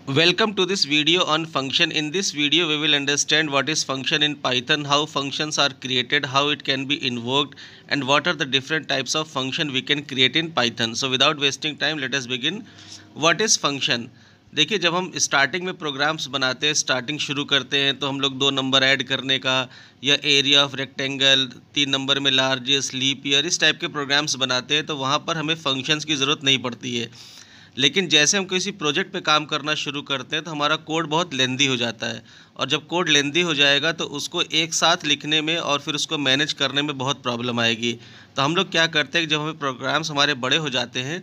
Welcome to this video on function. In this video we will understand what is function in Python, how functions are created, how it can be invoked, and what are the different types of function we can create in Python. So without wasting time, let us begin. What is function? देखिए, जब हम starting में programmes बनाते हैं, starting शुरू करते हैं, तो हम लोग 2 नंबर ऐड करने का या एरिया ऑफ रेक्टेंगल, 3 नंबर में लार्जेस्ट, लीप ईयर, इस टाइप के प्रोग्राम्स बनाते हैं, तो वहाँ पर हमें फंक्शंस की ज़रूरत नहीं पड़ती है। लेकिन जैसे हम किसी प्रोजेक्ट पे काम करना शुरू करते हैं तो हमारा कोड बहुत लेंदी हो जाता है, और जब कोड लेंदी हो जाएगा तो उसको एक साथ लिखने में और फिर उसको मैनेज करने में बहुत प्रॉब्लम आएगी। तो हम लोग क्या करते हैं कि जब हमें प्रोग्राम्स हमारे बड़े हो जाते हैं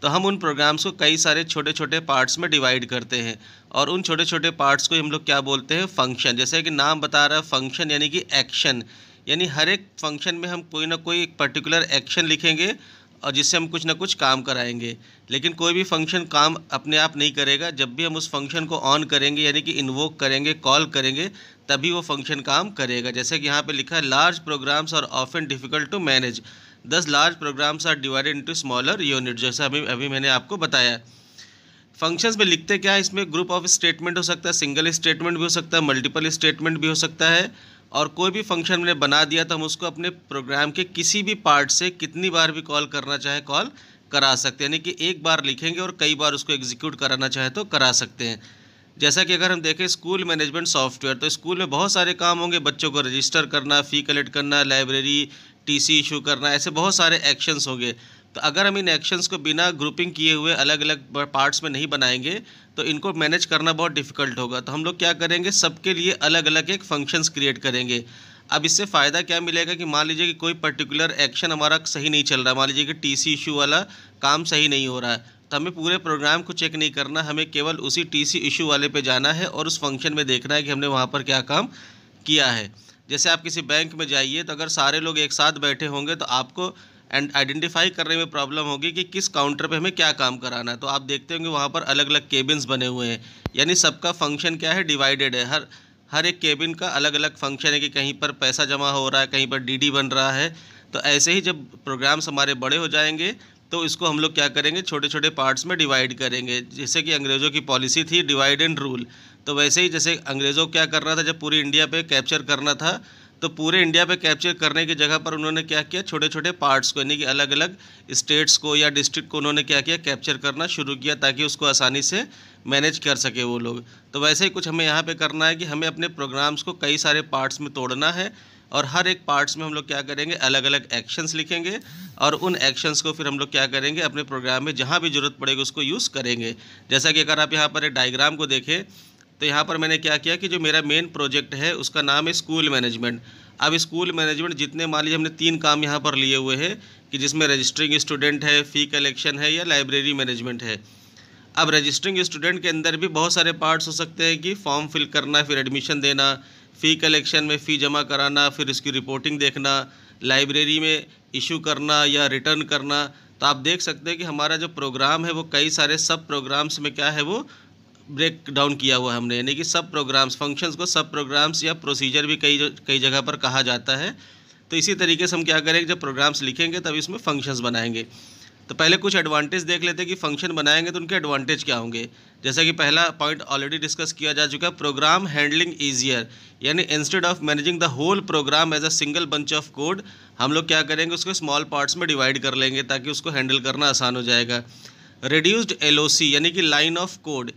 तो हम उन प्रोग्राम्स को कई सारे छोटे छोटे पार्ट्स में डिवाइड करते हैं, और उन छोटे छोटे पार्ट्स को हम लोग क्या बोलते हैं, फंक्शन। जैसे कि नाम बता रहा है फंक्शन यानी कि एक्शन, यानी हर एक फंक्शन में हम कोई ना कोई एक पर्टिकुलर एक्शन लिखेंगे और जिससे हम कुछ ना कुछ काम कराएंगे। लेकिन कोई भी फंक्शन काम अपने आप नहीं करेगा, जब भी हम उस फंक्शन को ऑन करेंगे यानी कि इन्वोक करेंगे, कॉल करेंगे, तभी वो फंक्शन काम करेगा। जैसे कि यहाँ पे लिखा है large programs are often difficult to manage, thus large programs are divided into smaller unit, जैसा अभी मैंने आपको बताया। फंक्शंस में लिखते क्या है, इसमें ग्रुप ऑफ स्टेटमेंट हो सकता है, सिंगल स्टेटमेंट भी हो सकता है, मल्टीपल स्टेटमेंट भी हो सकता है, और कोई भी फंक्शन मैंने बना दिया तो हम उसको अपने प्रोग्राम के किसी भी पार्ट से कितनी बार भी कॉल करना चाहे कॉल करा सकते हैं, यानी कि एक बार लिखेंगे और कई बार उसको एग्जीक्यूट कराना चाहे तो करा सकते हैं। जैसा कि अगर हम देखें स्कूल मैनेजमेंट सॉफ्टवेयर, तो स्कूल में बहुत सारे काम होंगे, बच्चों को रजिस्टर करना, फ़ी कलेक्ट करना, लाइब्रेरी टीसी इशू करना, ऐसे बहुत सारे एक्शंस होंगे। तो अगर हम इन एक्शंस को बिना ग्रुपिंग किए हुए अलग अलग पार्ट्स में नहीं बनाएंगे तो इनको मैनेज करना बहुत डिफ़िकल्ट होगा। तो हम लोग क्या करेंगे, सबके लिए अलग अलग एक फंक्शंस क्रिएट करेंगे। अब इससे फ़ायदा क्या मिलेगा कि मान लीजिए कि कोई पर्टिकुलर एक्शन हमारा सही नहीं चल रहा, मान लीजिए कि टीसी इशू वाला काम सही नहीं हो रहा है, तो हमें पूरे प्रोग्राम को चेक नहीं करना, हमें केवल उसी टीसी इशू वाले पे जाना है और उस फंक्शन में देखना है कि हमने वहाँ पर क्या काम किया है। जैसे आप किसी बैंक में जाइए तो अगर सारे लोग एक साथ बैठे होंगे तो आपको एंड आइडेंटिफाई करने में प्रॉब्लम होगी कि किस काउंटर पे हमें क्या काम कराना है। तो आप देखते होंगे वहाँ पर अलग अलग केबिन्स बने हुए हैं, यानी सबका फंक्शन क्या है, डिवाइडेड है। हर एक केबिन का अलग अलग फंक्शन है कि कहीं पर पैसा जमा हो रहा है, कहीं पर डीडी बन रहा है। तो ऐसे ही जब प्रोग्राम्स हमारे बड़े हो जाएंगे तो इसको हम लोग क्या करेंगे, छोटे छोटे पार्ट्स में डिवाइड करेंगे। जैसे कि अंग्रेज़ों की पॉलिसी थी डिवाइड एंड रूल, तो वैसे ही जैसे अंग्रेज़ों को क्या करना था, जब पूरी इंडिया पे कैप्चर करना था तो पूरे इंडिया पे कैप्चर करने की जगह पर उन्होंने क्या किया, छोटे छोटे पार्ट्स को यानी कि अलग अलग स्टेट्स को या डिस्ट्रिक्ट को उन्होंने क्या किया, कैप्चर करना शुरू किया ताकि उसको आसानी से मैनेज कर सके वो लोग। तो वैसे ही कुछ हमें यहाँ पे करना है कि हमें अपने प्रोग्राम्स को कई सारे पार्ट्स में तोड़ना है, और हर एक पार्ट्स में हम लोग क्या करेंगे, अलग अलग एक्शंस लिखेंगे, और उन एक्शंस को फिर हम लोग क्या करेंगे, अपने प्रोग्राम में जहाँ भी ज़रूरत पड़ेगी उसको यूज़ करेंगे। जैसा कि अगर आप यहाँ पर एक डायग्राम को देखें तो यहाँ पर मैंने क्या किया कि जो मेरा मेन प्रोजेक्ट है उसका नाम है स्कूल मैनेजमेंट। अब स्कूल मैनेजमेंट जितने, मान लीजिए हमने 3 काम यहाँ पर लिए हुए हैं कि जिसमें रजिस्टरिंग स्टूडेंट है, फ़ी कलेक्शन है, या लाइब्रेरी मैनेजमेंट है। अब रजिस्टरिंग स्टूडेंट के अंदर भी बहुत सारे पार्ट्स हो सकते हैं कि फॉर्म फिल करना, फिर एडमिशन देना, फ़ी कलेक्शन में फ़ी जमा कराना, फिर इसकी रिपोर्टिंग देखना, लाइब्रेरी में इशू करना या रिटर्न करना। तो आप देख सकते हैं कि हमारा जो प्रोग्राम है वो कई सारे सब प्रोग्राम्स में क्या है, वो ब्रेक डाउन किया हुआ हमने, यानी कि सब प्रोग्राम्स, फंक्शंस को सब प्रोग्राम्स या प्रोसीजर भी कई जगह पर कहा जाता है। तो इसी तरीके से हम क्या करेंगे, जब प्रोग्राम्स लिखेंगे तब इसमें फंक्शंस बनाएंगे। तो पहले कुछ एडवांटेज देख लेते हैं कि फंक्शन बनाएंगे तो उनके एडवांटेज क्या होंगे। जैसा कि पहला पॉइंट ऑलरेडी डिस्कस किया जा चुका है, प्रोग्राम हैंडलिंग ईजियर, यानी instead of managing the whole program as a single bunch of code, हम लोग क्या करेंगे, उसको स्मॉल पार्ट्स में डिवाइड कर लेंगे ताकि उसको हैंडल करना आसान हो जाएगा। रिड्यूस्ड एलओसी यानी कि लाइन ऑफ कोड।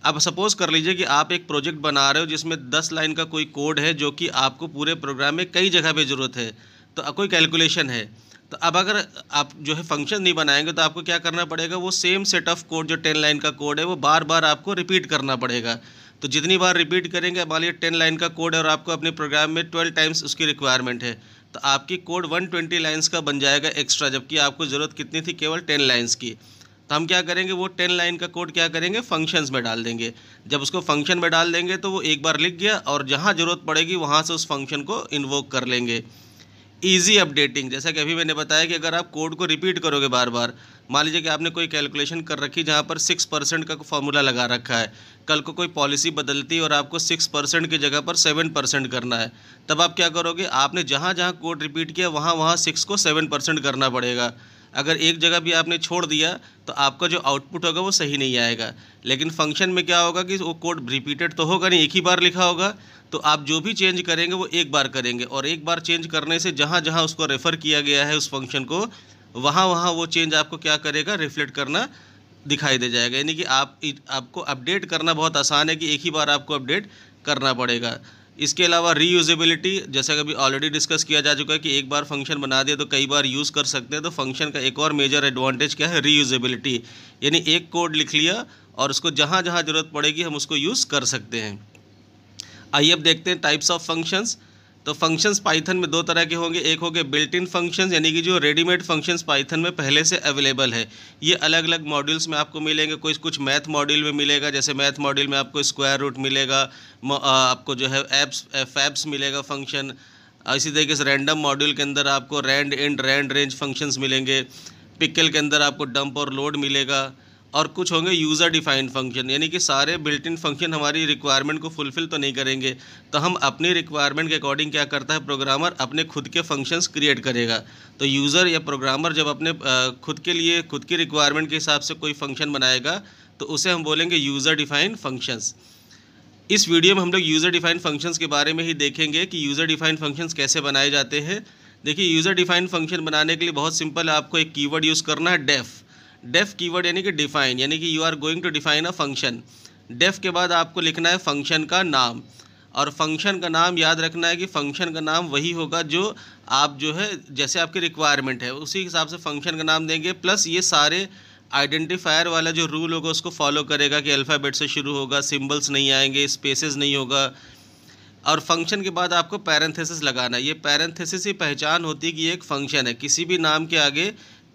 अब सपोज़ कर लीजिए कि आप एक प्रोजेक्ट बना रहे हो जिसमें 10 लाइन का कोई कोड है जो कि आपको पूरे प्रोग्राम में कई जगह पे ज़रूरत है, तो कोई कैलकुलेशन है। तो अब अगर आप जो है फंक्शन नहीं बनाएंगे तो आपको क्या करना पड़ेगा, वो सेम सेट ऑफ कोड जो 10 लाइन का कोड है वो बार बार आपको रिपीट करना पड़ेगा। तो जितनी बार रिपीट करेंगे, मान लीजिए 10 लाइन का कोड है और आपको अपने प्रोग्राम में 12 टाइम्स उसकी रिक्वायरमेंट है, तो आपकी कोड 120 लाइन्स का बन जाएगा एक्स्ट्रा, जबकि आपको ज़रूरत कितनी थी, केवल 10 लाइन्स की। तो हम क्या करेंगे, वो 10 लाइन का कोड क्या करेंगे, फंक्शंस में डाल देंगे। जब उसको फंक्शन में डाल देंगे तो वो एक बार लिख गया और जहाँ ज़रूरत पड़ेगी वहाँ से उस फंक्शन को इन्वोक कर लेंगे। ईजी अपडेटिंग, जैसा कि अभी मैंने बताया कि अगर आप कोड को रिपीट करोगे बार बार, मान लीजिए कि आपने कोई कैलकुलेशन कर रखी जहाँ पर 6% का फॉर्मूला लगा रखा है, कल को कोई पॉलिसी बदलती है और आपको 6% की जगह पर 7% करना है, तब आप क्या करोगे, आपने जहाँ जहाँ कोड रिपीट किया वहाँ 6 को 7% करना पड़ेगा। अगर एक जगह भी आपने छोड़ दिया तो आपका जो आउटपुट होगा वो सही नहीं आएगा। लेकिन फंक्शन में क्या होगा कि वो कोड रिपीटेड तो होगा नहीं, एक ही बार लिखा होगा, तो आप जो भी चेंज करेंगे वो एक बार करेंगे, और एक बार चेंज करने से जहाँ जहाँ उसको रेफ़र किया गया है उस फंक्शन को, वहाँ वहाँ वो चेंज आपको क्या करेगा, रिफ्लेक्ट करना दिखाई दे जाएगा। यानी कि आपको अपडेट करना बहुत आसान है कि एक ही बार आपको अपडेट करना पड़ेगा। इसके अलावा रीयूजेबिलिटी, जैसा कि अभी ऑलरेडी डिस्कस किया जा चुका है कि एक बार फंक्शन बना दिया तो कई बार यूज़ कर सकते हैं। तो फंक्शन का एक और मेजर एडवांटेज क्या है, रीयूजेबिलिटी, यानी एक कोड लिख लिया और उसको जहाँ जहाँ ज़रूरत पड़ेगी हम उसको यूज़ कर सकते हैं। आइए अब देखते हैं टाइप्स ऑफ फंक्शंस। तो फंक्शंस पाइथन में दो तरह के होंगे, एक होंगे बिल्ट इन फंक्शंस, यानी कि जो रेडीमेड फंक्शंस पाइथन में पहले से अवेलेबल है। ये अलग अलग मॉड्यूल्स में आपको मिलेंगे, कुछ मैथ मॉड्यूल में मिलेगा, जैसे मैथ मॉड्यूल में आपको स्क्वायर रूट मिलेगा, आपको जो है फैब्स मिलेगा फंक्शन। इसी तरीके से रैंडम मॉड्यूल के अंदर आपको randint randrange functions मिलेंगे, पिकल के अंदर आपको डंप और लोड मिलेगा, और कुछ होंगे यूज़र डिफाइंड फंक्शन, यानी कि सारे बिल्ट इन फंक्शन हमारी रिक्वायरमेंट को फुलफ़िल तो नहीं करेंगे, तो हम अपनी रिक्वायरमेंट के अकॉर्डिंग क्या करता है, प्रोग्रामर अपने खुद के फंक्शंस क्रिएट करेगा। तो यूज़र या प्रोग्रामर जब अपने खुद के लिए खुद की रिक्वायरमेंट के हिसाब से कोई फंक्शन बनाएगा तो उसे हम बोलेंगे यूज़र डिफाइंड फंक्शंस। इस वीडियो में हम लोग यूज़र डिफाइंड फंक्शंस के बारे में ही देखेंगे कि यूज़र डिफाइंड फंक्शंस कैसे बनाए जाते हैं। देखिए, यूज़र डिफाइंड फंक्शन बनाने के लिए बहुत सिंपल है, आपको एक कीवर्ड यूज़ करना है, डेफ कीवर्ड, यानी कि डिफाइन, यानी कि you are going to define a function. Def के बाद आपको लिखना है फंक्शन का नाम, और फंक्शन का नाम याद रखना है कि फंक्शन का नाम वही होगा जो आप जो है जैसे आपकी रिक्वायरमेंट है उसी हिसाब से फंक्शन का नाम देंगे। प्लस ये सारे आइडेंटिफायर वाला जो रूल होगा उसको फॉलो करेगा कि अल्फ़ाबेट से शुरू होगा, सिंबल्स नहीं आएंगे, स्पेसेस नहीं होगा। और फंक्शन के बाद आपको पैरेंथेसिस लगाना है। ये पैरेंथेसिस ही पहचान होती है कि ये एक फंक्शन है। किसी भी नाम के आगे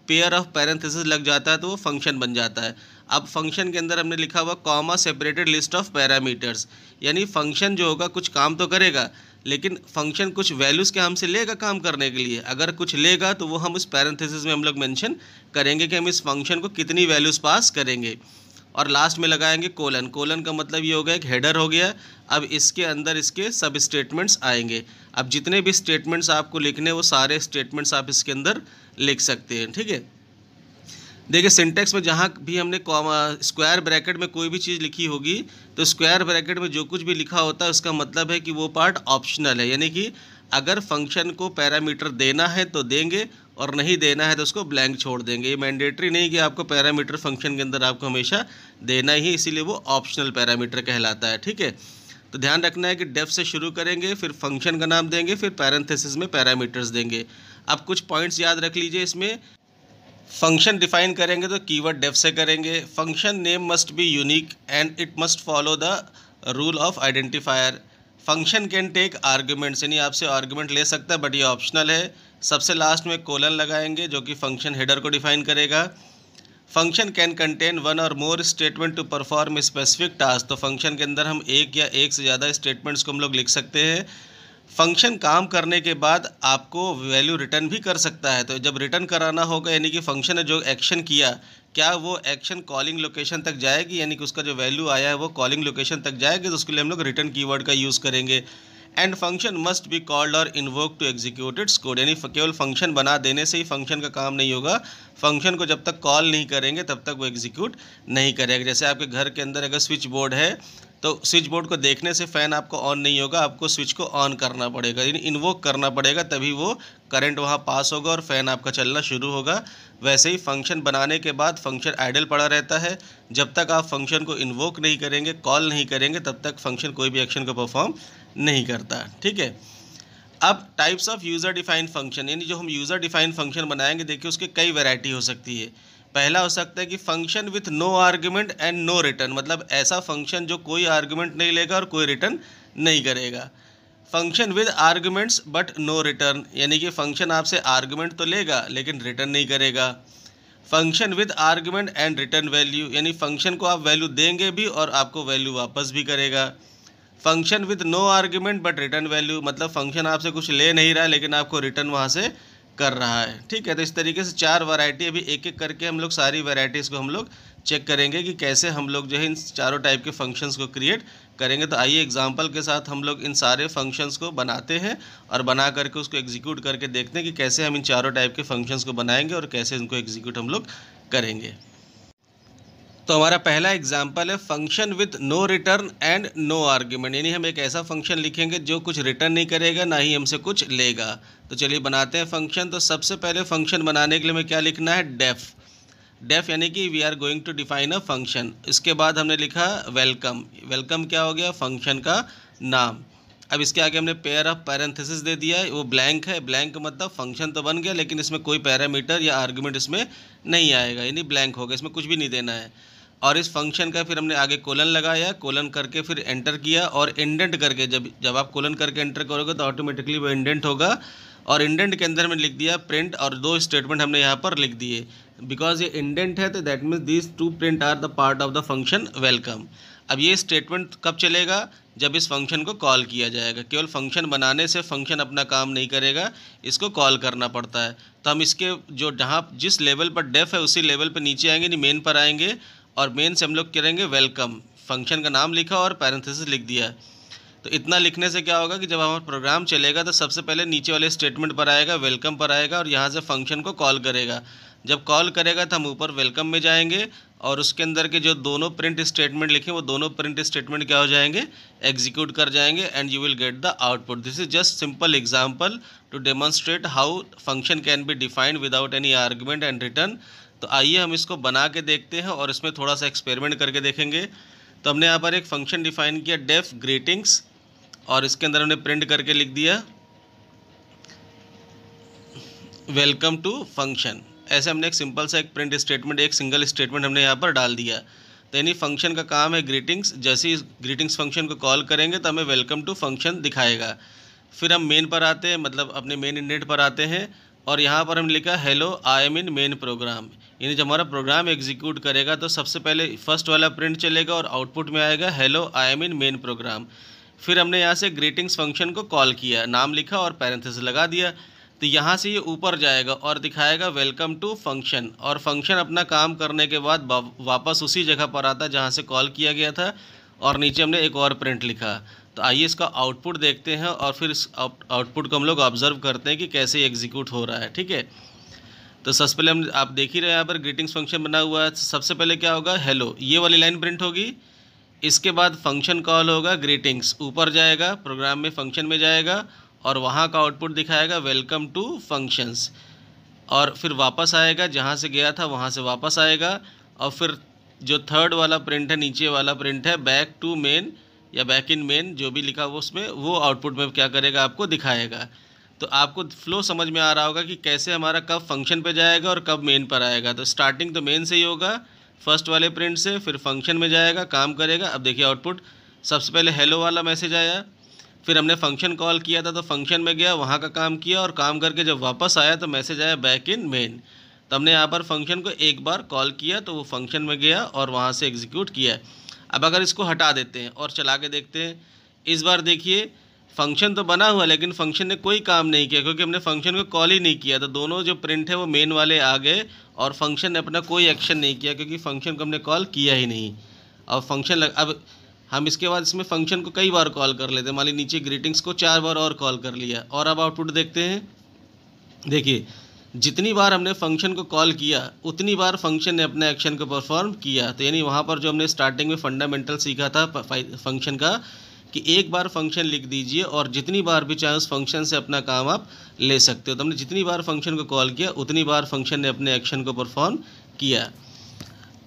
पेयर ऑफ पैरेंथेसिस लग जाता है तो वो फंक्शन बन जाता है। अब फंक्शन के अंदर हमने लिखा हुआ comma separated list of parameters, यानी फंक्शन जो होगा कुछ काम तो करेगा, लेकिन फंक्शन कुछ वैल्यूज़ क्या हमसे लेगा काम करने के लिए। अगर कुछ लेगा तो वो हम इस पैरेंथेसिस में हम लोग मेंशन करेंगे कि हम इस फंक्शन को कितनी वैल्यूज़ पास करेंगे। और लास्ट में लगाएंगे कोलन। कोलन का मतलब ये हो गया एक हेडर हो गया। अब इसके अंदर इसके सब स्टेटमेंट्स आएंगे। अब जितने भी स्टेटमेंट्स आपको लिखने वो सारे स्टेटमेंट्स आप इसके अंदर लिख सकते हैं। ठीक है, देखिए सिंटेक्स में जहाँ भी हमने स्क्वायर ब्रैकेट में कोई भी चीज़ लिखी होगी तो स्क्वायर ब्रैकेट में जो कुछ भी लिखा होता है उसका मतलब है कि वो पार्ट ऑप्शनल है, यानी कि अगर फंक्शन को पैरामीटर देना है तो देंगे और नहीं देना है तो उसको ब्लैंक छोड़ देंगे। ये मैंडेटरी नहीं कि आपको पैरामीटर फंक्शन के अंदर आपको हमेशा देना ही, इसीलिए वो ऑप्शनल पैरामीटर कहलाता है। ठीक है, तो ध्यान रखना है कि डेफ से शुरू करेंगे, फिर फंक्शन का नाम देंगे, फिर पैरेंथेसिस में पैरामीटर्स देंगे। अब कुछ पॉइंट्स याद रख लीजिए इसमें। फंक्शन डिफाइन करेंगे तो कीवर्ड डेफ से करेंगे। Function name must be unique and it must follow the rule of identifier. Function can take arguments, यानी आपसे आर्ग्यूमेंट ले सकता है बट ये ऑप्शनल है। सबसे लास्ट में कोलन लगाएंगे जो कि फंक्शन हेडर को डिफाइन करेगा। फंक्शन कैन कंटेन वन और more statement to perform specific task. तो फंक्शन के अंदर हम एक या एक से ज़्यादा स्टेटमेंट्स को हम लोग लिख सकते हैं। फंक्शन काम करने के बाद आपको वैल्यू रिटर्न भी कर सकता है। तो जब रिटर्न कराना होगा, यानी कि फंक्शन ने जो एक्शन किया, क्या वो एक्शन कॉलिंग लोकेशन तक जाएगी, यानी कि उसका जो वैल्यू आया है वो कॉलिंग लोकेशन तक जाएगी, तो उसके लिए हम लोग रिटर्न कीवर्ड का यूज़ करेंगे। And function must be called और invoke to execute its code, यानी केवल फंक्शन बना देने से ही फंक्शन का काम नहीं होगा। फंक्शन को जब तक कॉल नहीं करेंगे तब तक वो एग्जीक्यूट नहीं करेगा। जैसे आपके घर के अंदर अगर स्विच बोर्ड है तो स्विच बोर्ड को देखने से फ़ैन आपको ऑन नहीं होगा, आपको स्विच को ऑन करना पड़ेगा, यानी इन्वोक करना पड़ेगा, तभी वो करंट वहाँ पास होगा और फ़ैन आपका चलना शुरू होगा। वैसे ही फंक्शन बनाने के बाद फंक्शन आइडल पड़ा रहता है। जब तक आप फंक्शन को इन्वोक नहीं करेंगे, कॉल नहीं करेंगे, तब तक फंक्शन कोई भी एक्शन को परफॉर्म नहीं करता। ठीक है, अब types of user defined function, यानी जो हम यूज़र डिफाइंड फंक्शन बनाएंगे, देखिए उसके कई वैरायटी हो सकती है। पहला हो सकता है कि function with no argument and no return, मतलब ऐसा फंक्शन जो कोई आर्ग्यूमेंट नहीं लेगा और कोई रिटर्न नहीं करेगा। Function with arguments but no return, यानी कि फंक्शन आपसे आर्ग्यूमेंट तो लेगा लेकिन रिटर्न नहीं करेगा। Function with argument and return value, यानी फंक्शन को आप वैल्यू देंगे भी और आपको वैल्यू वापस भी करेगा। Function with no argument but return value, मतलब फंक्शन आपसे कुछ ले नहीं रहा है लेकिन आपको रिटर्न वहाँ से कर रहा है। ठीक है, तो इस तरीके से चार वैरायटी, अभी एक एक करके हम लोग सारी वैरायटीज़ को हम लोग चेक करेंगे कि कैसे हम लोग जो है इन चारों टाइप के फंक्शंस को क्रिएट करेंगे। तो आइए एग्जांपल के साथ हम लोग इन सारे फंक्शंस को बनाते हैं और बना करके उसको एग्जीक्यूट करके देखते हैं कि कैसे हम इन चारों टाइप के फंक्शंस को बनाएंगे और कैसे इनको एग्जीक्यूट हम लोग करेंगे। तो हमारा पहला एग्जाम्पल है function with no return and no argument, यानी हम एक ऐसा फंक्शन लिखेंगे जो कुछ रिटर्न नहीं करेगा ना ही हमसे कुछ लेगा। तो चलिए बनाते हैं फंक्शन। तो सबसे पहले फंक्शन बनाने के लिए हमें क्या लिखना है, डेफ। डेफ यानी कि we are going to define a function. इसके बाद हमने लिखा वेलकम। वेलकम क्या हो गया, फंक्शन का नाम। अब इसके आगे हमने पेयर ऑफ पैरेंथेसिस दे दिया है, वो ब्लैंक है। ब्लैंक मतलब फंक्शन तो बन गया लेकिन इसमें कोई पैरामीटर या आर्गुमेंट इसमें नहीं आएगा, यानी ब्लैंक हो गया, इसमें कुछ भी नहीं देना है। और इस फंक्शन का फिर हमने आगे कोलन लगाया, कोलन करके फिर एंटर किया और इंडेंट करके, जब आप कोलन करके एंटर करोगे तो ऑटोमेटिकली वो इंडेंट होगा। और इंडेंट के अंदर हमने लिख दिया प्रिंट, और दो स्टेटमेंट हमने यहाँ पर लिख दिए। बिकॉज ये इंडेंट है तो that means this to print are the part of the function welcome. अब ये स्टेटमेंट कब चलेगा, जब इस फंक्शन को कॉल किया जाएगा। केवल फंक्शन बनाने से फंक्शन अपना काम नहीं करेगा, इसको कॉल करना पड़ता है। तो हम इसके जो जहाँ जिस लेवल पर डेफ है उसी लेवल पर नीचे आएंगे, नहीं मेन पर आएंगे, और मेन से हम लोग करेंगे वेलकम। फंक्शन का नाम लिखा और पैरेंथेसिस लिख दिया। तो इतना लिखने से क्या होगा कि जब हमारा प्रोग्राम चलेगा तो सबसे पहले नीचे वाले स्टेटमेंट पर आएगा, वेलकम पर आएगा, और यहाँ से फंक्शन को कॉल करेगा। जब कॉल करेगा तो हम ऊपर वेलकम में जाएंगे और उसके अंदर के जो दोनों प्रिंट स्टेटमेंट लिखे वो दोनों प्रिंट स्टेटमेंट क्या हो जाएंगे, एग्जीक्यूट कर जाएंगे, and you will get the output. This is just simple example to demonstrate how function can be defined without any argument and return. तो आइए हम इसको बना के देखते हैं और इसमें थोड़ा सा एक्सपेरिमेंट करके देखेंगे। तो हमने यहाँ पर एक फंक्शन डिफाइन किया डेफ ग्रीटिंग्स, और इसके अंदर हमने प्रिंट करके लिख दिया वेलकम टू फंक्शन। ऐसे हमने एक सिंपल सा एक प्रिंट स्टेटमेंट, एक सिंगल स्टेटमेंट हमने यहाँ पर डाल दिया। तो यानी फंक्शन का काम है ग्रीटिंग्स, जैसे ही ग्रीटिंग्स फंक्शन को कॉल करेंगे तो हमें वेलकम टू फंक्शन दिखाएगा। फिर हम मेन पर आते हैं, मतलब अपने मेन इंडेंट पर आते हैं, और यहाँ पर हम लिखा hello I am in main program. यानी जब हमारा प्रोग्राम एग्जीक्यूट करेगा तो सबसे पहले फर्स्ट वाला प्रिंट चलेगा और आउटपुट में आएगा hello I am in main program. फिर हमने यहाँ से ग्रीटिंग्स फंक्शन को कॉल किया, नाम लिखा और पैरेंथेसिस लगा दिया। तो यहाँ से ये ऊपर जाएगा और दिखाएगा वेलकम टू फंक्शन, और फंक्शन अपना काम करने के बाद वापस उसी जगह पर आता है जहाँ से कॉल किया गया था, और नीचे हमने एक और प्रिंट लिखा। तो आइए इसका आउटपुट देखते हैं और फिर इस आउटपुट को हम लोग ऑब्जर्व करते हैं कि कैसे एग्जीक्यूट हो रहा है। ठीक है, तो सबसे पहले हम आप देख ही रहे हैं यहाँ पर ग्रीटिंग्स फंक्शन बना हुआ है। सबसे पहले क्या होगा, हेलो, ये वाली लाइन प्रिंट होगी। इसके बाद फंक्शन कॉल होगा ग्रीटिंग्स, ऊपर जाएगा प्रोग्राम में, फंक्शन में जाएगा और वहाँ का आउटपुट दिखाएगा वेलकम टू फंक्शंस, और फिर वापस आएगा जहाँ से गया था वहाँ से वापस आएगा। और फिर जो थर्ड वाला प्रिंट है, नीचे वाला प्रिंट है बैक टू मेन या बैक इन मेन, जो भी लिखा हुआ उसमें वो आउटपुट में क्या करेगा, आपको दिखाएगा। तो आपको फ्लो समझ में आ रहा होगा कि कैसे हमारा कब फंक्शन पे जाएगा और कब मेन पर आएगा। तो स्टार्टिंग तो मेन से ही होगा, फर्स्ट वाले प्रिंट से, फिर फंक्शन में जाएगा, काम करेगा। अब देखिए आउटपुट, सबसे पहले हेलो वाला मैसेज आया, फिर हमने फंक्शन कॉल किया था तो फंक्शन में गया, वहाँ का काम किया, और काम करके जब वापस आया तो मैसेज आया बैक इन मेन। तो हमने यहाँ पर फंक्शन को एक बार कॉल किया तो वो फंक्शन में गया और वहाँ से एग्जीक्यूट किया। अब अगर इसको हटा देते हैं और चला के देखते हैं, इस बार देखिए फंक्शन तो बना हुआ लेकिन फंक्शन ने कोई काम नहीं किया, क्योंकि हमने फंक्शन को कॉल ही नहीं किया। तो दोनों जो प्रिंट है वो मेन वाले आ गए और फंक्शन ने अपना कोई एक्शन नहीं किया, क्योंकि फंक्शन को हमने कॉल किया ही नहीं। और फंक्शन अब हम इसके बाद इसमें फंक्शन को कई बार कॉल कर लेते हैं, मान लीजिए नीचे ग्रीटिंग्स को 4 बार और कॉल कर लिया। और अब आउटपुट देखते हैं, देखिए जितनी बार हमने फंक्शन को कॉल किया उतनी बार फंक्शन ने अपने एक्शन को परफॉर्म किया। तो यानी वहाँ पर जो हमने स्टार्टिंग में फंडामेंटल सीखा था फंक्शन का, कि एक बार फंक्शन लिख दीजिए और जितनी बार भी चाहे उस फंक्शन से अपना काम आप ले सकते हो। तो हमने जितनी बार फंक्शन को कॉल किया उतनी बार फंक्शन ने अपने एक्शन को परफॉर्म किया।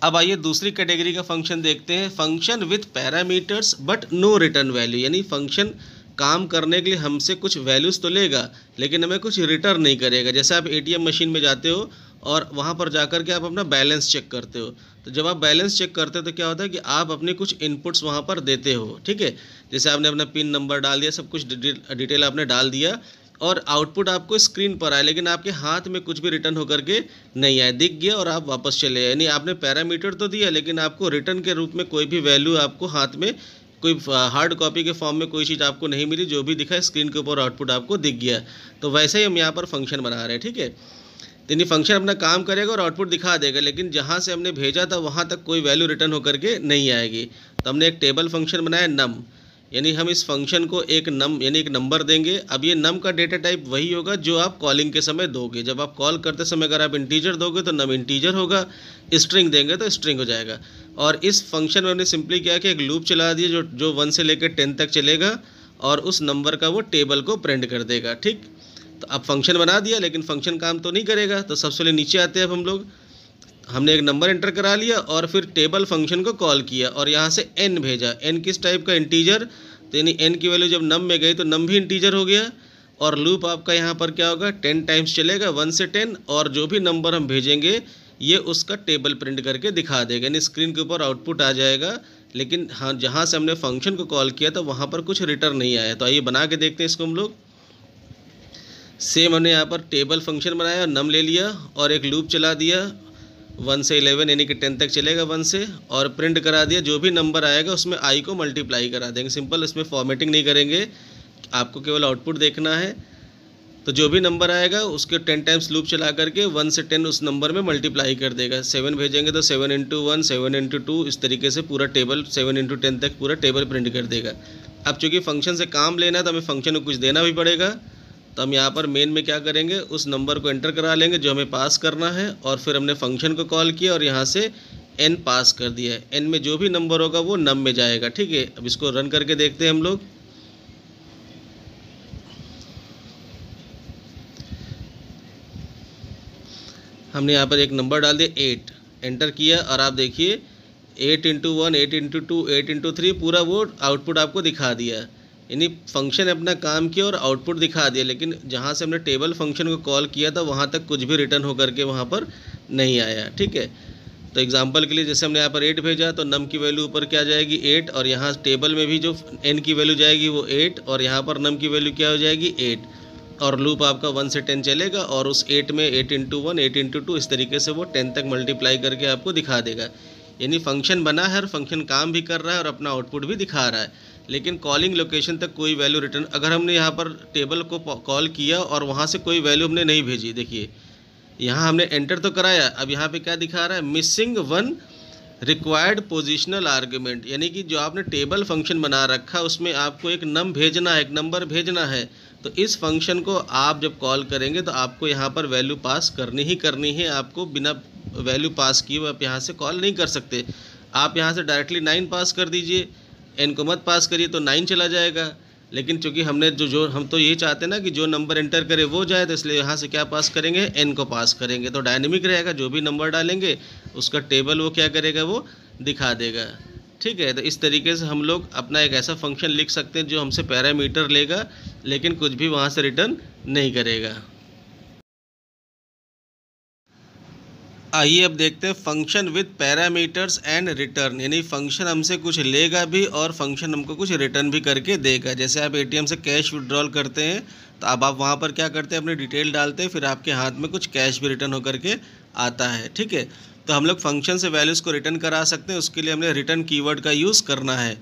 अब आइए दूसरी कैटेगरी का फंक्शन देखते हैं, function with parameters but no return value. यानी फंक्शन काम करने के लिए हमसे कुछ वैल्यूज़ तो लेगा लेकिन हमें कुछ रिटर्न नहीं करेगा। जैसे आप एटीएम मशीन में जाते हो और वहाँ पर जाकर के आप अपना बैलेंस चेक करते हो, तो जब आप बैलेंस चेक करते हो तो क्या होता है कि आप अपने कुछ इनपुट्स वहाँ पर देते हो। ठीक है, जैसे आपने अपना पिन नंबर डाल दिया, सब कुछ डिटेल आपने डाल दिया और आउटपुट आपको स्क्रीन पर आया, लेकिन आपके हाथ में कुछ भी रिटर्न होकर के नहीं आया, दिख गया और आप वापस चले। यानी आपने पैरामीटर तो दिया लेकिन आपको रिटर्न के रूप में कोई भी वैल्यू आपको हाथ में, कोई हार्ड कॉपी के फॉर्म में कोई चीज़ आपको नहीं मिली, जो भी दिखा स्क्रीन के ऊपर आउटपुट आपको दिख गया। तो वैसे ही हम यहाँ पर फंक्शन बना रहे हैं। ठीक है, यानी फंक्शन अपना काम करेगा और आउटपुट दिखा देगा, लेकिन जहाँ से हमने भेजा था वहाँ तक कोई वैल्यू रिटर्न होकर के नहीं आएगी। तो हमने एक टेबल फंक्शन बनाया नम, यानी हम इस फंक्शन को एक नम यानी एक नंबर देंगे। अब ये नम का डेटा टाइप वही होगा जो आप कॉलिंग के समय दोगे। जब आप कॉल करते समय अगर आप इंटीजर दोगे तो नम इंटीजर होगा, स्ट्रिंग देंगे तो स्ट्रिंग हो जाएगा। और इस फंक्शन में हमने सिंपली क्या कि एक लूप चला दिया जो 1 से लेकर 10 तक चलेगा और उस नंबर का वो टेबल को प्रिंट कर देगा। ठीक, तो अब फंक्शन बना दिया लेकिन फंक्शन काम तो नहीं करेगा। तो सबसे पहले नीचे आते हैं अब हम लोग। हमने एक नंबर एंटर करा लिया और फिर टेबल फंक्शन को कॉल किया और यहाँ से n भेजा। n किस टाइप का, इंटीजर, तो यानी n की वैल्यू जब नम में गई तो नम भी इंटीजर हो गया। और लूप आपका यहाँ पर क्या होगा, 10 टाइम्स चलेगा, 1 से 10, और जो भी नंबर हम भेजेंगे ये उसका टेबल प्रिंट करके दिखा देगा, यानी स्क्रीन के ऊपर आउटपुट आ जाएगा। लेकिन हाँ, जहाँ से हमने फंक्शन को कॉल किया था वहाँ पर कुछ रिटर्न नहीं आया। तो आइए बना के देखते हैं इसको हम लोग। सेम हमने यहाँ पर टेबल फंक्शन बनाया, नम ले लिया और एक लूप चला दिया 1 से 11 यानी कि 10 तक चलेगा 1 से, और प्रिंट करा दिया जो भी नंबर आएगा उसमें i को मल्टीप्लाई करा देंगे। सिंपल, इसमें फॉर्मेटिंग नहीं करेंगे, आपको केवल आउटपुट देखना है। तो जो भी नंबर आएगा उसके 10 टाइम्स लूप चला करके 1 से 10 उस नंबर में मल्टीप्लाई कर देगा। 7 भेजेंगे तो 7 × 1, 7 × 2, इस तरीके से पूरा टेबल 7 × 10 तक पूरा टेबल प्रिंट कर देगा। अब चूँकि फंक्शन से काम लेना है तो हमें फंक्शन को कुछ देना भी पड़ेगा। तो हम यहाँ पर मेन में क्या करेंगे, उस नंबर को एंटर करा लेंगे जो हमें पास करना है, और फिर हमने फंक्शन को कॉल किया और यहाँ से n पास कर दिया है। n में जो भी नंबर होगा वो नम में जाएगा। ठीक है, अब इसको रन करके देखते हैं हम लोग। हमने यहाँ पर एक नंबर डाल दिया 8, एंटर किया और आप देखिए 8 × 1, 8 × 2, 8 × 3 पूरा वो आउटपुट आपको दिखा दिया। यानी फंक्शन अपना काम किया और आउटपुट दिखा दिया, लेकिन जहाँ से हमने टेबल फंक्शन को कॉल किया था वहाँ तक कुछ भी रिटर्न होकर के वहाँ पर नहीं आया। ठीक है, तो एग्जांपल के लिए जैसे हमने यहाँ पर 8 भेजा तो नम की वैल्यू ऊपर क्या जाएगी 8, और यहाँ टेबल में भी जो n की वैल्यू जाएगी वो 8, और यहाँ पर नम की वैल्यू क्या हो जाएगी 8, और लूप आपका 1 से 10 चलेगा और उस 8 में 8 × 1, 8 × 2 इस तरीके से वो 10 तक मल्टीप्लाई करके आपको दिखा देगा। यानी फंक्शन बना है और फंक्शन काम भी कर रहा है और अपना आउटपुट भी दिखा रहा है, लेकिन कॉलिंग लोकेशन तक कोई वैल्यू रिटर्न, अगर हमने यहाँ पर टेबल को कॉल किया और वहाँ से कोई वैल्यू हमने नहीं भेजी, देखिए यहाँ हमने एंटर तो कराया, अब यहाँ पे क्या दिखा रहा है, मिसिंग 1 रिक्वायर्ड पोजिशनल आर्ग्यूमेंट, यानी कि जो आपने टेबल फंक्शन बना रखा उसमें आपको एक नम भेजना है, एक नंबर भेजना है। तो इस फंक्शन को आप जब कॉल करेंगे तो आपको यहाँ पर वैल्यू पास करनी ही करनी है। आपको बिना वैल्यू पास किए आप यहाँ से कॉल नहीं कर सकते। आप यहाँ से डायरेक्टली 9 पास कर दीजिए, n को मत पास करिए तो 9 चला जाएगा। लेकिन चूंकि हमने जो हम तो ये चाहते हैं ना कि जो नंबर एंटर करे वो जाए, तो इसलिए यहाँ से क्या पास करेंगे, n को पास करेंगे। तो डायनेमिक रहेगा, जो भी नंबर डालेंगे उसका टेबल वो क्या करेगा, वो दिखा देगा। ठीक है, तो इस तरीके से हम लोग अपना एक ऐसा फंक्शन लिख सकते हैं जो हमसे पैरामीटर लेगा लेकिन कुछ भी वहाँ से रिटर्न नहीं करेगा। आइए अब देखते हैं function with parameters and return, यानी फंक्शन हमसे कुछ लेगा भी और फंक्शन हमको कुछ रिटर्न भी करके देगा। जैसे आप एटीएम से कैश विड्रॉल करते हैं तो अब आप वहाँ पर क्या करते हैं, अपनी डिटेल डालते हैं, फिर आपके हाथ में कुछ कैश भी रिटर्न होकर के आता है। ठीक है, तो हम लोग फंक्शन से वैल्यूज़ को रिटर्न करा सकते हैं, उसके लिए हमने रिटर्न कीवर्ड का यूज़ करना है।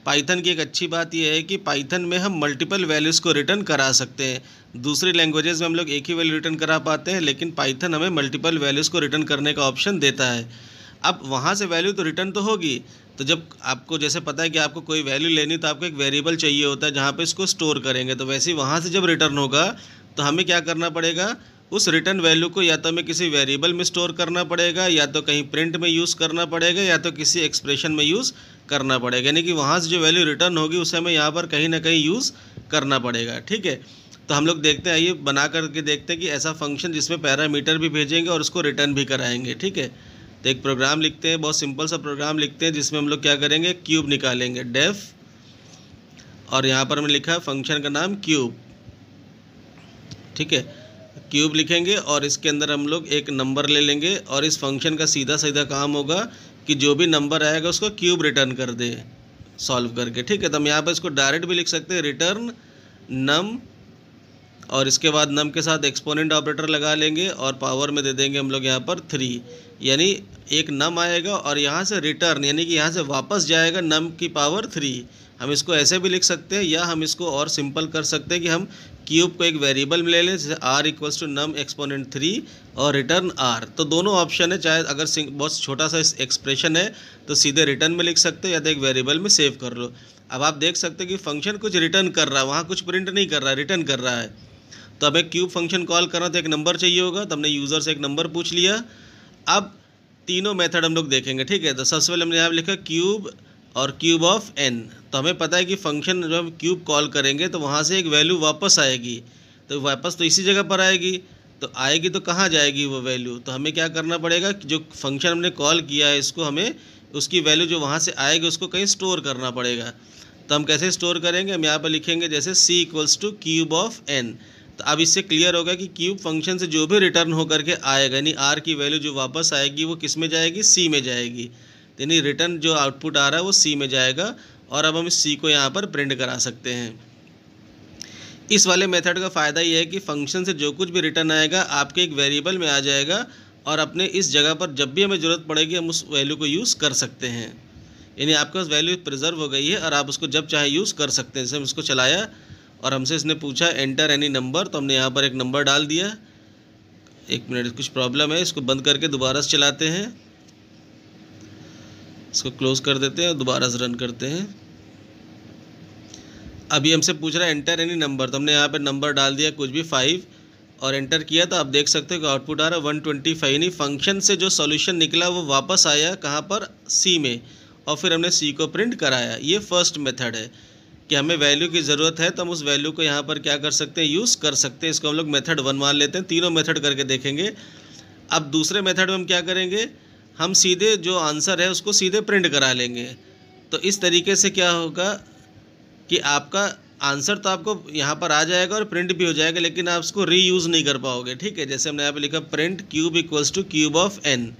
पाइथन की एक अच्छी बात यह है कि पाइथन में हम मल्टीपल वैल्यूज़ को रिटर्न करा सकते हैं। दूसरी लैंग्वेजेस में हम लोग एक ही वैल्यू रिटर्न करा पाते हैं, लेकिन पाइथन हमें मल्टीपल वैल्यूज़ को रिटर्न करने का ऑप्शन देता है। अब वहाँ से वैल्यू तो रिटर्न तो होगी, तो जब आपको जैसे पता है कि आपको कोई वैल्यू लेनी तो आपको एक वेरिएबल चाहिए होता है जहाँ पे इसको स्टोर करेंगे, तो वैसे ही वहाँ से जब रिटर्न होगा तो हमें क्या करना पड़ेगा, उस रिटर्न वैल्यू को या तो हमें किसी वेरिएबल में स्टोर करना पड़ेगा, या तो कहीं प्रिंट में यूज़ करना पड़ेगा, या तो किसी एक्सप्रेशन में यूज़ करना पड़ेगा। यानी कि वहाँ से जो वैल्यू रिटर्न होगी उसे हमें यहाँ पर कहीं ना कहीं यूज़ करना पड़ेगा। ठीक है, तो हम लोग देखते हैं, आइए बना करके देखते हैं कि ऐसा फंक्शन जिसमें पैरामीटर भी भेजेंगे और उसको रिटर्न भी कराएंगे। ठीक है, तो एक प्रोग्राम लिखते हैं, बहुत सिंपल सा प्रोग्राम लिखते हैं जिसमें हम लोग क्या करेंगे, क्यूब निकालेंगे, डेफ, और यहाँ पर हमने लिखा फंक्शन का नाम क्यूब। ठीक है, क्यूब लिखेंगे और इसके अंदर हम लोग एक नंबर ले लेंगे और इस फंक्शन का सीधा सीधा काम होगा कि जो भी नंबर आएगा उसको क्यूब रिटर्न कर दे सॉल्व करके। ठीक है, तो हम यहाँ पर इसको डायरेक्ट भी लिख सकते हैं, रिटर्न नम, और इसके बाद नम के साथ एक्सपोनेंट ऑपरेटर लगा लेंगे और पावर में दे देंगे हम लोग यहाँ पर 3, यानी एक नम आएगा और यहाँ से रिटर्न यानी कि यहाँ से वापस जाएगा नम की पावर 3। हम इसको ऐसे भी लिख सकते हैं या हम इसको और सिंपल कर सकते हैं कि हम क्यूब को एक वेरिएबल में ले लें, जैसे r equals to num exponent 3 और रिटर्न r। तो दोनों ऑप्शन है, चाहे अगर बहुत छोटा सा एक्सप्रेशन है तो सीधे रिटर्न में लिख सकते हो या तो एक वेरिएबल में सेव कर लो। अब आप देख सकते हो कि फंक्शन कुछ रिटर्न कर रहा है, वहाँ कुछ प्रिंट नहीं कर रहा है, रिटर्न कर रहा है। तो हमें क्यूब फंक्शन कॉल करना तो एक नंबर चाहिए होगा, तो हमने यूज़र से एक नंबर पूछ लिया। अब तीनों मेथड हम लोग देखेंगे, ठीक है। तो सबसे पहले हमने यहाँ लिखा क्यूब और क्यूब ऑफ n। तो हमें पता है कि फंक्शन जब हम क्यूब कॉल करेंगे तो वहाँ से एक वैल्यू वापस आएगी, तो वापस तो इसी जगह पर आएगी। तो आएगी तो कहाँ जाएगी वो वैल्यू, तो हमें क्या करना पड़ेगा, जो फंक्शन हमने कॉल किया है इसको हमें उसकी वैल्यू जो वहाँ से आएगी उसको कहीं स्टोर करना पड़ेगा। तो हम कैसे स्टोर करेंगे, हम यहाँ पर लिखेंगे जैसे c equals two cube of n। तो अब इससे क्लियर होगा कि क्यूब फंक्शन से जो भी रिटर्न होकर के आएगा, यानी r की वैल्यू जो वापस आएगी वो किस में जाएगी, c में जाएगी। यानी रिटर्न जो आउटपुट आ रहा है वो c में जाएगा, और अब हम इस c को यहाँ पर प्रिंट करा सकते हैं। इस वाले मेथड का फ़ायदा ये है कि फंक्शन से जो कुछ भी रिटर्न आएगा आपके एक वेरिएबल में आ जाएगा, और अपने इस जगह पर जब भी हमें ज़रूरत पड़ेगी हम उस वैल्यू को यूज़ कर सकते हैं। यानी आपके पास वैल्यू प्रिजर्व हो गई है और आप उसको जब चाहे यूज़ कर सकते हैं। जैसे हम इसको चलाया और हमसे इसने पूछा एंटर एनी नंबर, तो हमने यहाँ पर एक नंबर डाल दिया। एक मिनट, कुछ प्रॉब्लम है, इसको बंद करके दोबारा से चलाते हैं, इसको क्लोज़ कर देते हैं और दोबारा से रन करते हैं। अभी हमसे पूछ रहा है एंटर एनी नंबर, तो हमने यहाँ पर नंबर डाल दिया कुछ भी 5 और एंटर किया, तो आप देख सकते हो कि आउटपुट आ रहा है 125। यानी फंक्शन से जो सॉल्यूशन निकला वो वापस आया कहाँ पर, सी में, और फिर हमने सी को प्रिंट कराया। ये फर्स्ट मेथड है कि हमें वैल्यू की ज़रूरत है तो हम उस वैल्यू को यहाँ पर क्या कर सकते हैं, यूज़ कर सकते हैं। इसको हम लोग मेथड 1 मान लेते हैं। तीनों मेथड करके देखेंगे। अब दूसरे मेथड में हम क्या करेंगे, हम सीधे जो आंसर है उसको सीधे प्रिंट करा लेंगे। तो इस तरीके से क्या होगा कि आपका आंसर तो आपको यहाँ पर आ जाएगा और प्रिंट भी हो जाएगा, लेकिन आप उसको रीयूज़ नहीं कर पाओगे, ठीक है। जैसे हमने यहाँ पे लिखा print cube equals two cube of n।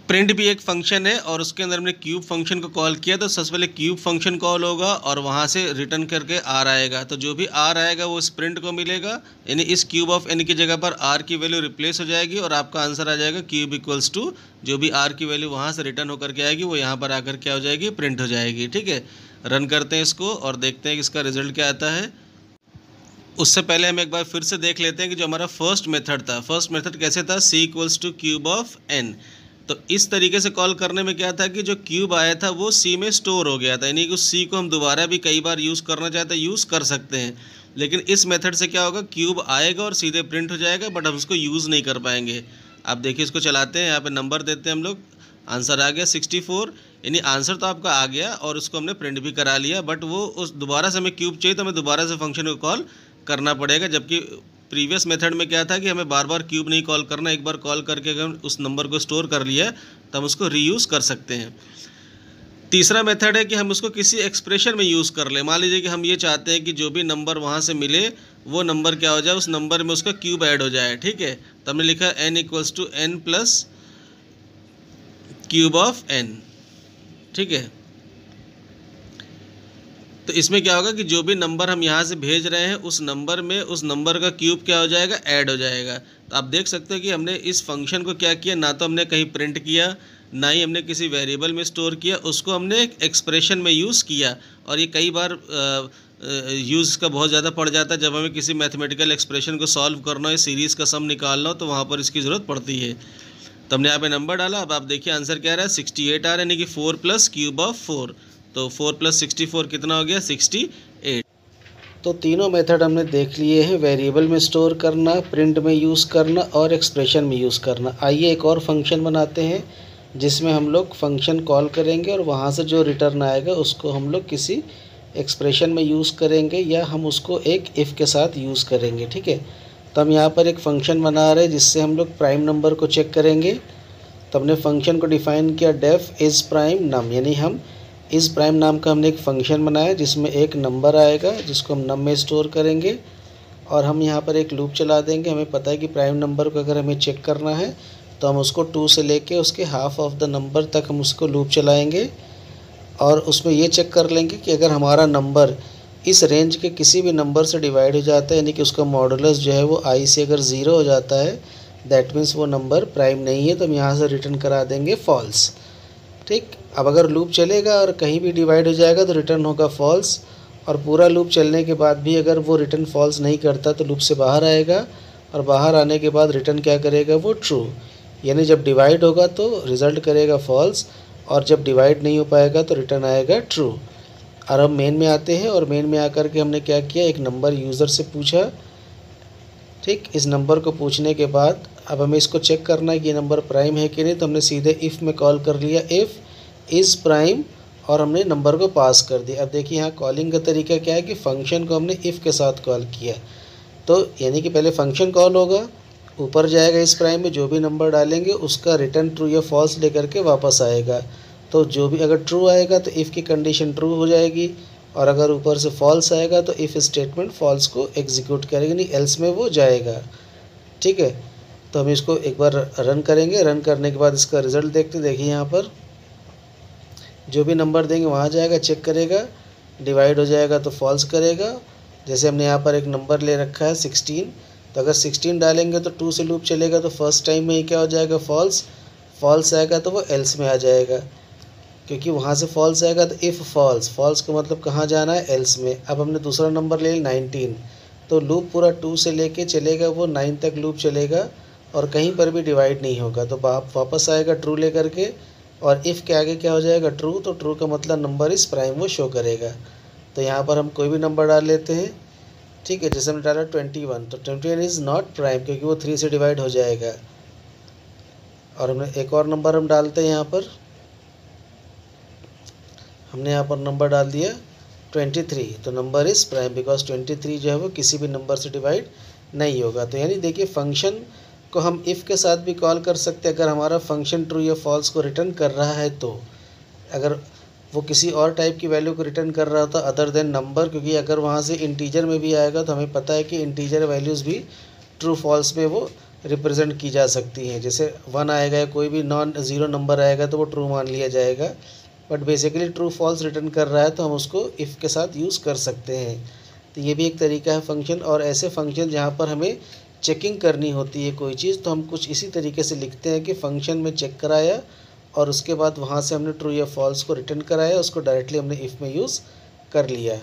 Print भी एक फंक्शन है और उसके अंदर हमने क्यूब फंक्शन को कॉल किया, तो सबसे पहले क्यूब फंक्शन कॉल होगा और वहाँ से रिटर्न करके r आएगा। तो जो भी r आएगा वो इस प्रिंट को मिलेगा, यानी इस क्यूब ऑफ n की जगह पर r की वैल्यू रिप्लेस हो जाएगी और आपका आंसर आ जाएगा क्यूब इक्वल्स टू जो भी r की वैल्यू वहाँ से रिटर्न होकर के आएगी वो यहाँ पर आकर क्या हो जाएगी, प्रिंट हो जाएगी, ठीक है। रन करते हैं इसको और देखते हैं कि इसका रिजल्ट क्या आता है। उससे पहले हम एक बार फिर से देख लेते हैं कि जो हमारा फर्स्ट मेथड था, फर्स्ट मेथड कैसे था, c equals two cube of n। तो इस तरीके से कॉल करने में क्या था कि जो क्यूब आया था वो c में स्टोर हो गया था, यानी कि उस c को हम दोबारा भी कई बार यूज़ करना चाहते हैं यूज़ कर सकते हैं। लेकिन इस मेथड से क्या होगा, क्यूब आएगा और सीधे प्रिंट हो जाएगा, बट हम उसको यूज़ नहीं कर पाएंगे। आप देखिए इसको चलाते हैं, यहाँ पे नंबर देते हैं हम लोग, आंसर आ गया 64। यानी आंसर तो आपका आ गया और उसको हमने प्रिंट भी करा लिया, बट वो उस दोबारा से हमें क्यूब चाहिए तो हमें दोबारा से फंक्शन को कॉल करना पड़ेगा। जबकि प्रीवियस मेथड में क्या था कि हमें बार बार क्यूब नहीं कॉल करना, एक बार कॉल करके अगर उस नंबर को स्टोर कर लिया तो हम उसको रीयूज़ कर सकते हैं। तीसरा मेथड है कि हम उसको किसी एक्सप्रेशन में यूज़ कर लें। मान लीजिए कि हम ये चाहते हैं कि जो भी नंबर वहाँ से मिले वो नंबर क्या हो जाए, उस नंबर में उसका क्यूब ऐड हो जाए, ठीक है। तो हमने लिखा n equals to n plus cube of n, ठीक है। तो इसमें क्या होगा कि जो भी नंबर हम यहाँ से भेज रहे हैं उस नंबर में उस नंबर का क्यूब क्या हो जाएगा, ऐड हो जाएगा। तो आप देख सकते हो कि हमने इस फंक्शन को क्या किया, ना तो हमने कहीं प्रिंट किया, ना ही हमने किसी वेरिएबल में स्टोर किया, उसको हमने एक एक्सप्रेशन में यूज़ किया। और ये कई बार यूज़ का बहुत ज़्यादा पड़ जाता है, जब हमें किसी मैथमेटिकल एक्सप्रेशन को सॉल्व करना हो, सीरीज़ का सम निकालना हो, तो वहाँ पर इसकी ज़रूरत पड़ती है। तो हमने यहाँ पे नंबर डाला, अब आप देखिए आंसर क्या आ रहा है, 68 आ रहा है, यानी कि 4 प्लस क्यूब ऑफ 4। तो 4 प्लस 64 कितना हो गया, 68। तो तीनों मेथड हमने देख लिए हैं, वेरिएबल में स्टोर करना, प्रिंट में यूज़ करना और एक्सप्रेशन में यूज़ करना। आइए एक और फंक्शन बनाते हैं जिसमें हम लोग फंक्शन कॉल करेंगे और वहाँ से जो रिटर्न आएगा उसको हम लोग किसी एक्सप्रेशन में यूज़ करेंगे या हम उसको एक इफ़ के साथ यूज़ करेंगे, ठीक है। तो हम यहाँ पर एक फ़ंक्शन बना रहे हैं जिससे हम लोग प्राइम नंबर को चेक करेंगे। तो हमने फंक्शन को डिफ़ाइन किया डेफ इज़ प्राइम नम, यानी हम इस प्राइम नाम का हमने एक फ़ंक्शन बनाया जिसमें एक नंबर आएगा जिसको हम नम में स्टोर करेंगे और हम यहाँ पर एक लूप चला देंगे। हमें पता है कि प्राइम नंबर को अगर हमें चेक करना है तो हम उसको 2 से लेके उसके हाफ ऑफ द नंबर तक हम उसको लूप चलाएंगे और उसमें ये चेक कर लेंगे कि अगर हमारा नंबर इस रेंज के किसी भी नंबर से डिवाइड हो जाता है, यानी कि उसका मॉडुलस जो है वो i से अगर 0 हो जाता है, दैट मीन्स वो नंबर प्राइम नहीं है। तो हम यहाँ से रिटर्न करा देंगे फॉल्स, ठीक। अब अगर लूप चलेगा और कहीं भी डिवाइड हो जाएगा तो रिटर्न होगा फॉल्स, और पूरा लूप चलने के बाद भी अगर वो रिटर्न फॉल्स नहीं करता तो लूप से बाहर आएगा, और बाहर आने के बाद रिटर्न क्या करेगा, वो ट्रू। यानी जब डिवाइड होगा तो रिज़ल्ट करेगा फॉल्स, और जब डिवाइड नहीं हो पाएगा तो रिटर्न आएगा ट्रू। और हम मेन में आते हैं, और मेन में आकर के हमने क्या किया, एक नंबर यूज़र से पूछा। ठीक, इस नंबर को पूछने के बाद अब हमें इसको चेक करना है कि ये नंबर प्राइम है कि नहीं, तो हमने सीधे इफ़ में कॉल कर लिया, इफ़ इज़ प्राइम, और हमने नंबर को पास कर दिया। अब देखिए यहाँ कॉलिंग का तरीका क्या है कि फ़ंक्शन को हमने इफ़ के साथ कॉल किया, तो यानी कि पहले फंक्शन कॉल होगा, ऊपर जाएगा इस प्राइम में, जो भी नंबर डालेंगे उसका रिटर्न ट्रू या फॉल्स लेकर के वापस आएगा। तो जो भी अगर ट्रू आएगा तो इफ़ की कंडीशन ट्रू हो जाएगी, और अगर ऊपर से फॉल्स आएगा तो इफ़ स्टेटमेंट फॉल्स को एग्जीक्यूट करेगी, नहीं एल्स में वो जाएगा। ठीक है, तो हम इसको एक बार रन करेंगे। रन करने के बाद इसका रिज़ल्ट देखते। देखिए यहाँ पर जो भी नंबर देंगे वहाँ जाएगा, चेक करेगा, डिवाइड हो जाएगा तो फॉल्स करेगा। जैसे हमने यहाँ पर एक नंबर ले रखा है 16, तो अगर 16 डालेंगे तो 2 से लूप चलेगा, तो फर्स्ट टाइम में ही क्या हो जाएगा, फॉल्स। फॉल्स आएगा तो वो एल्स में आ जाएगा, क्योंकि वहाँ से फॉल्स आएगा तो इफ़ फॉल्स, फॉल्स का मतलब कहाँ जाना है, एल्स में। अब हमने दूसरा नंबर ले लिया 19, तो लूप पूरा 2 से लेके चलेगा, वो 9 तक लूप चलेगा और कहीं पर भी डिवाइड नहीं होगा, तो वापस आएगा ट्रू लेकर के, और इफ़ के आगे क्या हो जाएगा, ट्रू। तो ट्रू का मतलब नंबर इस प्राइम वो शो करेगा। तो यहाँ पर हम कोई भी नंबर डाल लेते हैं। ठीक है, जैसे हमने डाला 21, तो 21 इज़ नॉट प्राइम, क्योंकि वो 3 से डिवाइड हो जाएगा। और हमने एक और नंबर हम डालते हैं, यहाँ पर हमने यहाँ पर नंबर डाल दिया 23, तो नंबर इज़ प्राइम बिकॉज 23 जो है वो किसी भी नंबर से डिवाइड नहीं होगा। तो यानी देखिए फंक्शन को हम इफ़ के साथ भी कॉल कर सकते हैं, अगर हमारा फंक्शन ट्रू या फॉल्स को रिटर्न कर रहा है तो। अगर वो किसी और टाइप की वैल्यू को रिटर्न कर रहा होता अदर देन नंबर, क्योंकि अगर वहाँ से इंटीजर में भी आएगा तो हमें पता है कि इंटीजर वैल्यूज़ भी ट्रू फॉल्स में वो रिप्रेजेंट की जा सकती हैं। जैसे 1 आएगा या कोई भी नॉन ज़ीरो नंबर आएगा तो वो ट्रू मान लिया जाएगा, but basically true false return कर रहा है तो हम उसको इफ़ के साथ यूज़ कर सकते हैं। तो ये भी एक तरीका है फंक्शन। और ऐसे फंक्शन जहाँ पर हमें चेकिंग करनी होती है कोई चीज़, तो हम कुछ इसी तरीके से लिखते हैं कि फ़ंक्शन में चेक कराया और उसके बाद वहाँ से हमने ट्रू या फॉल्स को रिटर्न कराया, उसको डायरेक्टली हमने इफ़ में यूज़ कर लिया।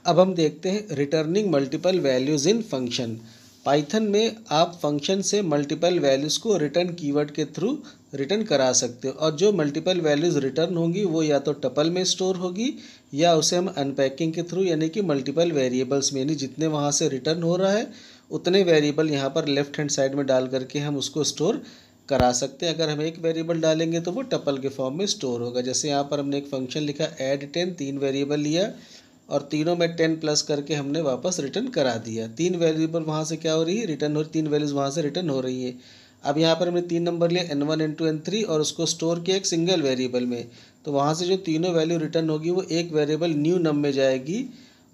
अब हम देखते हैं रिटर्निंग मल्टीपल वैल्यूज़ इन फंक्शन। पाइथन में आप फंक्शन से मल्टीपल वैल्यूज़ को रिटर्न कीवर्ड के थ्रू रिटर्न करा सकते हो, और जो मल्टीपल वैल्यूज़ रिटर्न होंगी वो या तो टपल में स्टोर होगी या उसे हम अनपैकिंग के थ्रू यानी कि मल्टीपल वेरिएबल्स में, यानी जितने वहाँ से रिटर्न हो रहा है उतने वेरिएबल यहाँ पर लेफ्ट हैंड साइड में डाल करके हम उसको स्टोर करा सकते हैं। अगर हम एक वेरिएबल डालेंगे तो वो टपल के फॉर्म में स्टोर होगा। जैसे यहाँ पर हमने एक फंक्शन लिखा ऐड 10, 3 वेरिएबल लिया और तीनों में 10 प्लस करके हमने वापस रिटर्न करा दिया। 3 वेरिएबल वहाँ से क्या हो रही है, रिटर्न हो, 3 वैल्यूज़ वहाँ से रिटर्न हो रही है। अब यहाँ पर हमने 3 नंबर लिया n1, n2, n3 और उसको स्टोर किया एक सिंगल वेरिएबल में, तो वहाँ से जो तीनों वैल्यू रिटर्न होगी वो एक वेरिएबल न्यू नम में जाएगी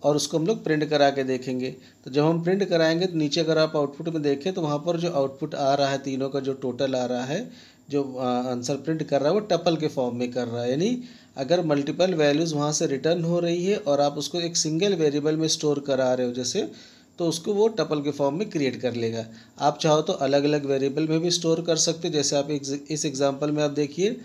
और उसको हम लोग प्रिंट करा के देखेंगे। तो जब हम प्रिंट कराएंगे तो नीचे अगर आप आउटपुट में देखें तो वहाँ पर जो आउटपुट आ रहा है, तीनों का जो टोटल आ रहा है, जो आंसर प्रिंट कर रहा है वो टपल के फॉर्म में कर रहा है। यानी अगर मल्टीपल वैल्यूज़ वहाँ से रिटर्न हो रही है और आप उसको एक सिंगल वेरिएबल में स्टोर करा रहे हो जैसे, तो उसको वो टपल के फॉर्म में क्रिएट कर लेगा। आप चाहो तो अलग अलग वेरिएबल में भी स्टोर कर सकते हो। जैसे आप इस एग्जांपल में आप देखिए,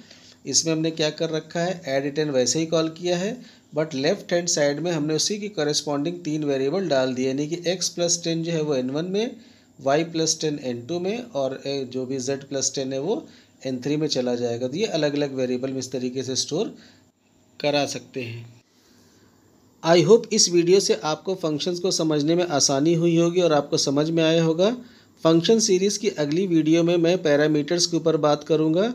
इसमें हमने क्या कर रखा है, ऐड 10 वैसे ही कॉल किया है, बट लेफ्ट हैंड साइड में हमने उसी की कॉरेस्पॉन्डिंग 3 वेरिएबल डाल दिए, यानी कि x + 10 जो है वो n1 में, y + 10 n2 में, और जो भी z + 10 है वो n3 में चला जाएगा। तो ये अलग अलग वेरिएबल में इस तरीके से स्टोर करा सकते हैं। आई होप इस वीडियो से आपको फंक्शंस को समझने में आसानी हुई होगी और आपको समझ में आया होगा। फंक्शन सीरीज़ की अगली वीडियो में मैं पैरामीटर्स के ऊपर बात करूँगा।